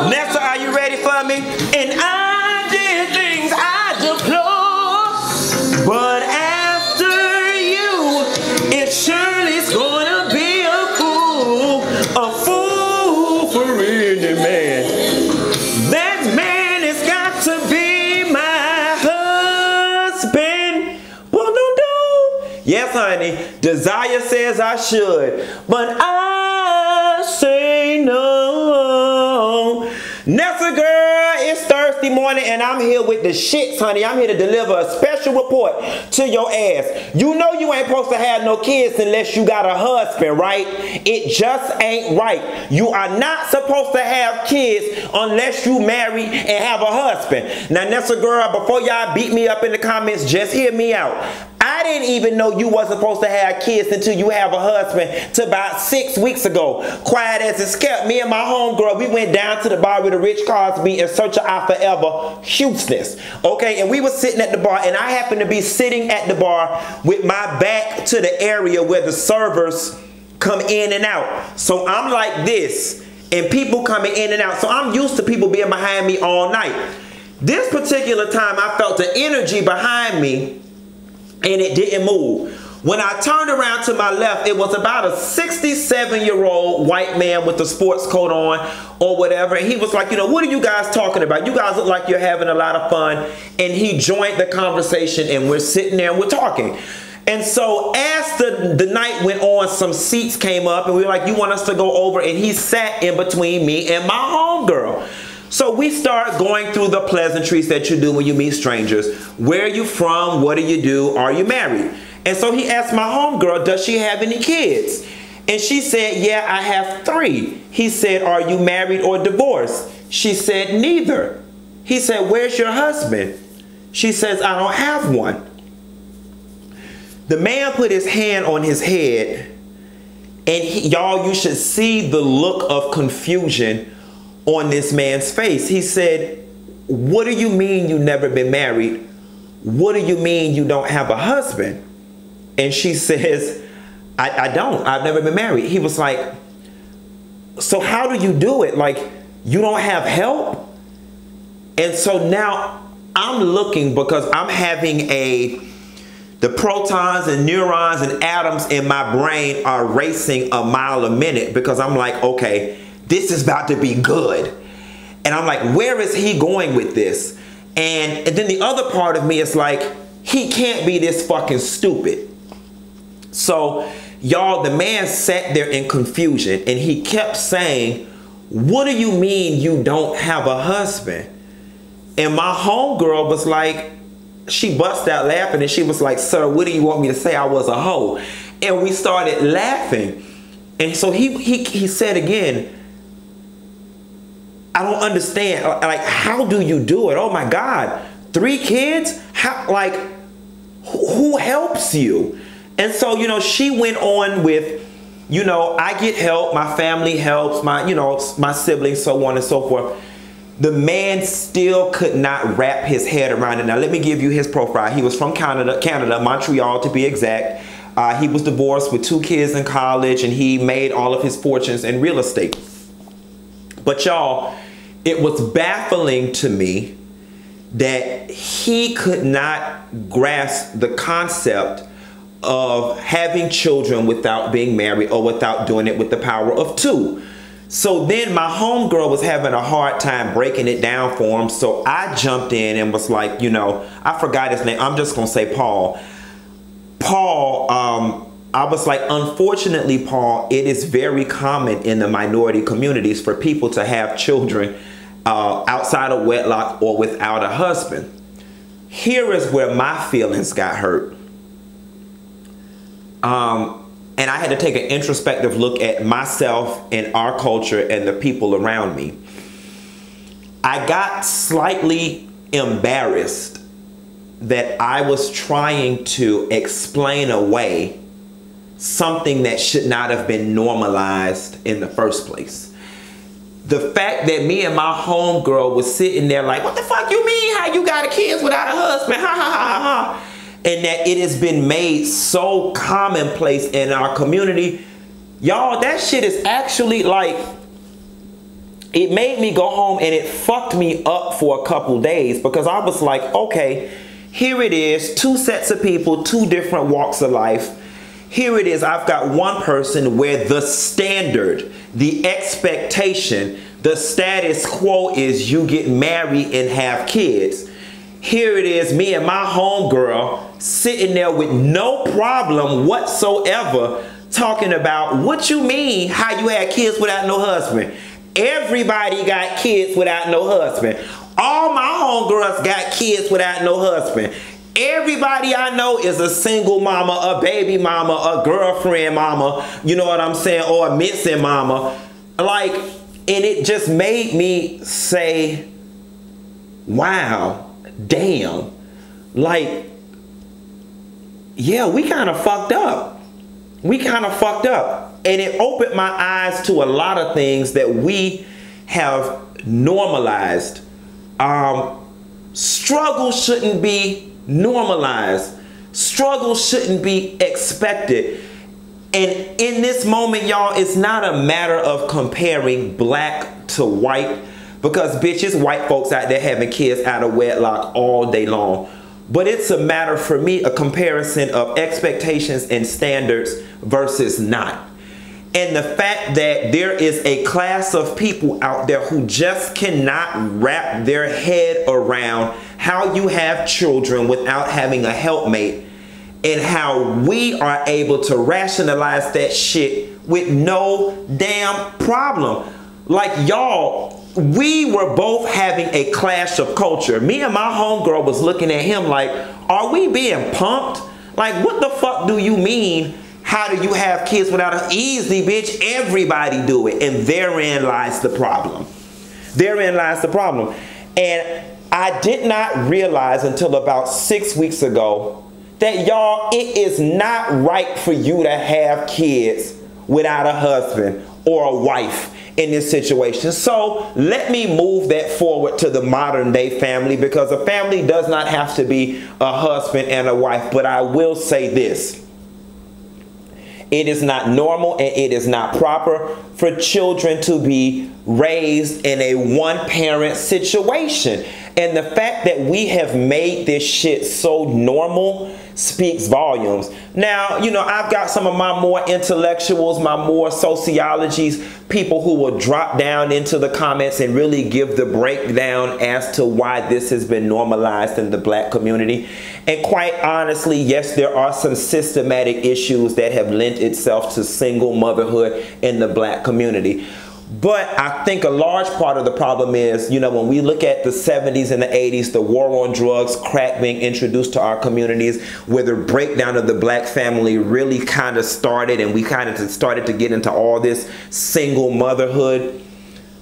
Nessa, are you ready for me? And I did things I deplore, but after you, it surely's gonna be a fool for any man. That man has got to be my husband. Yes, honey, desire says I should, but I say no. Nessa girl, it's Thursday morning and I'm here with the shits, honey. I'm here to deliver a special report to your ass. You know you ain't supposed to have no kids unless you got a husband, right? It just ain't right. You are not supposed to have kids unless you marry and have a husband. Now, Nessa girl, before y'all beat me up in the comments, just hear me out. I didn't even know you wasn't supposed to have kids until you have a husband till about 6 weeks ago. Quiet as it's kept, me and my homegirl, we went down to the bar with the Rich Cosby in search of our forever Houston's. Okay, and we were sitting at the bar, and I happened to be sitting at the bar with my back to the area where the servers come in and out. So I'm like this, and people coming in and out. So I'm used to people being behind me all night. This particular time, I felt the energy behind me, and it didn't move. When I turned around to my left, it was about a 67-year-old white man with a sports coat on or whatever. And he was like, you know, what are you guys talking about? You guys look like you're having a lot of fun. And he joined the conversation, and we're sitting there and we're talking. And so as the night went on, some seats came up and we were like, you want us to go over? And he sat in between me and my homegirl. So we start going through the pleasantries that you do when you meet strangers. Where are you from? What do you do? Are you married? And so he asked my homegirl, does she have any kids? And she said, yeah, I have 3. He said, are you married or divorced? She said, neither. He said, where's your husband? She says, I don't have one. The man put his hand on his head, and y'all, you should see the look of confusion on this man's face. He said, what do you mean you never been married? What do you mean you don't have a husband? And she says, I don't. I've never been married. He was like, so how do you do it? Like, you don't have help? And so now I'm looking, because I'm having the protons and neurons and atoms in my brain are racing a mile a minute, because I'm like, okay, this is about to be good. And I'm like, where is he going with this? And then the other part of me is like, he can't be this fucking stupid. So, y'all, the man sat there in confusion, and he kept saying, what do you mean you don't have a husband? And my homegirl was like, she bust out laughing, and she was like, sir, what do you want me to say? I was a hoe. And we started laughing. And so he said again, I don't understand. Like, how do you do it? Oh my God, 3 kids? How, like, who helps you? And so, you know, she went on with, you know, I get help, my family helps, my siblings, so on and so forth. The man still could not wrap his head around it. Now, let me give you his profile. He was from Canada, Montreal to be exact. He was divorced with 2 kids in college, and he made all of his fortunes in real estate. But y'all, it was baffling to me that he could not grasp the concept of having children without being married, or without doing it with the power of 2. So then my homegirl was having a hard time breaking it down for him. So I jumped in and was like, you know, I forgot his name. I'm just going to say Paul. I was like, unfortunately, Paul, it is very common in the minority communities for people to have children outside of wedlock or without a husband. Here is where my feelings got hurt. And I had to take an introspective look at myself and our culture and the people around me. I got slightly embarrassed that I was trying to explain away something that should not have been normalized in the first place. The fact that me and my homegirl was sitting there like, what the fuck you mean? How you got a kid without a husband? Ha ha ha ha. And that it has been made so commonplace in our community. Y'all, that shit is actually like, it made me go home and it fucked me up for a couple days, because I was like, okay, here it is, two sets of people, two different walks of life. Here it is, I've got one person where the standard, the expectation, the status quo is you get married and have kids. Here it is, me and my homegirl sitting there with no problem whatsoever talking about, what you mean how you had kids without no husband? Everybody got kids without no husband. All my homegirls got kids without no husband. Everybody I know is a single mama, a baby mama, a girlfriend mama, you know what I'm saying, or a missing mama. Like, and it just made me say, wow, damn. Like, yeah, we kind of fucked up. We kind of fucked up. And it opened my eyes to a lot of things that we have normalized. Struggle shouldn't be normalized. Struggle shouldn't be expected. And in this moment, y'all, it's not a matter of comparing black to white, because bitches, white folks out there having kids out of wedlock all day long. But it's a matter for me, a comparison of expectations and standards versus not. And the fact that there is a class of people out there who just cannot wrap their head around how you have children without having a helpmate, and how we are able to rationalize that shit with no damn problem. Like, y'all, we were both having a clash of culture. Me and my homegirl was looking at him like, are we being pumped? Like, what the fuck do you mean? How do you have kids without a easy, bitch? Everybody do it. And therein lies the problem. Therein lies the problem. And I did not realize until about 6 weeks ago that, y'all, it is not right for you to have kids without a husband or a wife in this situation. So let me move that forward to the modern day family, because a family does not have to be a husband and a wife. But I will say this. It is not normal and it is not proper for children to be raised in a one-parent situation. And the fact that we have made this shit so normal speaks volumes. Now, you know, I've got some of my more intellectuals, my more sociologies, people who will drop down into the comments and really give the breakdown as to why this has been normalized in the black community. And quite honestly, yes, there are some systematic issues that have lent itself to single motherhood in the black community. But I think a large part of the problem is, you know, when we look at the 70s and the 80s, the war on drugs, crack being introduced to our communities, where the breakdown of the black family really kind of started, and we kind of started to get into all this single motherhood.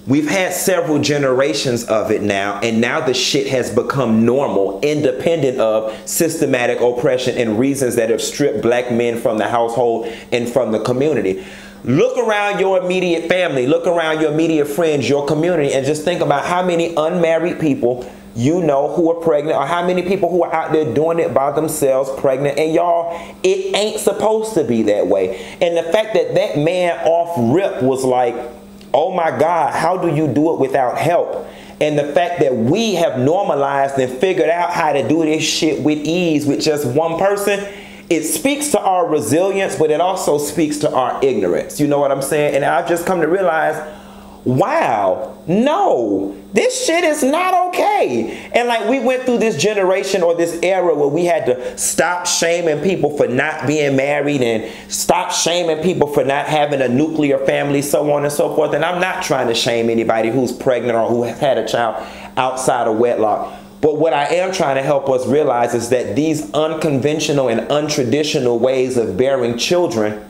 We've had several generations of it now, and now the shit has become normal, independent of systematic oppression and reasons that have stripped black men from the household and from the community. Look around your immediate family, look around your immediate friends, your community, and just think about how many unmarried people you know who are pregnant, or how many people who are out there doing it by themselves, pregnant. And y'all, it ain't supposed to be that way. And the fact that that man off rip was like, oh my God, how do you do it without help? And the fact that we have normalized and figured out how to do this shit with ease with just one person, it speaks to our resilience, but it also speaks to our ignorance. You know what I'm saying? And I've just come to realize, wow, no, this shit is not okay. And like, we went through this generation or this era where we had to stop shaming people for not being married and stop shaming people for not having a nuclear family, so on and so forth. And I'm not trying to shame anybody who's pregnant or who has had a child outside of wedlock. But what I am trying to help us realize is that these unconventional and untraditional ways of bearing children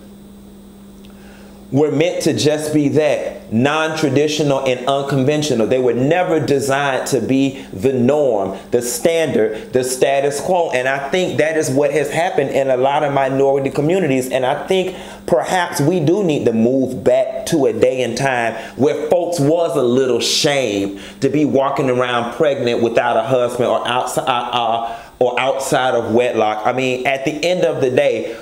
were meant to just be that, non-traditional and unconventional. They were never designed to be the norm, the standard, the status quo. And I think that is what has happened in a lot of minority communities. And I think perhaps we do need to move back to a day and time where folks was a little shamed to be walking around pregnant without a husband or outside of wedlock. I mean, at the end of the day,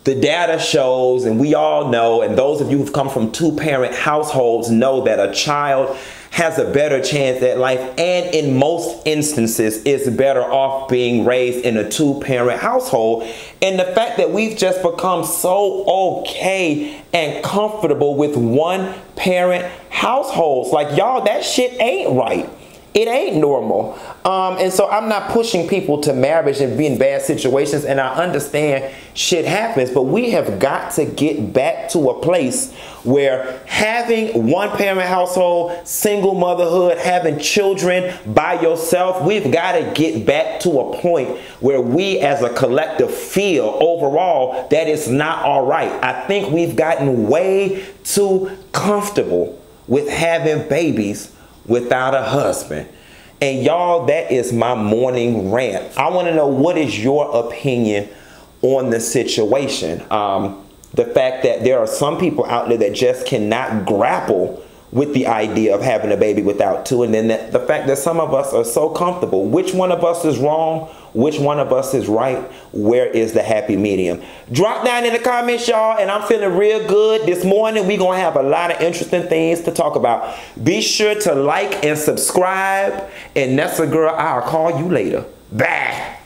the data shows, and we all know, and those of you who've come from two-parent households know that a child has a better chance at life, and in most instances is better off being raised in a two-parent household. And the fact that we've just become so okay and comfortable with one-parent households, like, y'all, that shit ain't right. It ain't normal. And so I'm not pushing people to marriage and be in bad situations, and I understand shit happens, but we have got to get back to a place where having one-parent household, single motherhood, having children by yourself, we've got to get back to a point where we as a collective feel overall that it's not all right. I think we've gotten way too comfortable with having babies without a husband. And y'all, that is my morning rant. I want to know, what is your opinion on the situation? The fact that there are some people out there that just cannot grapple with the idea of having a baby without two, and then the fact that some of us are so comfortable. Which one of us is wrong? Which one of us is right? Where is the happy medium? Drop down in the comments, y'all, and I'm feeling real good. This morning, we're going to have a lot of interesting things to talk about. Be sure to like and subscribe, and Nessa girl, I'll call you later. Bye.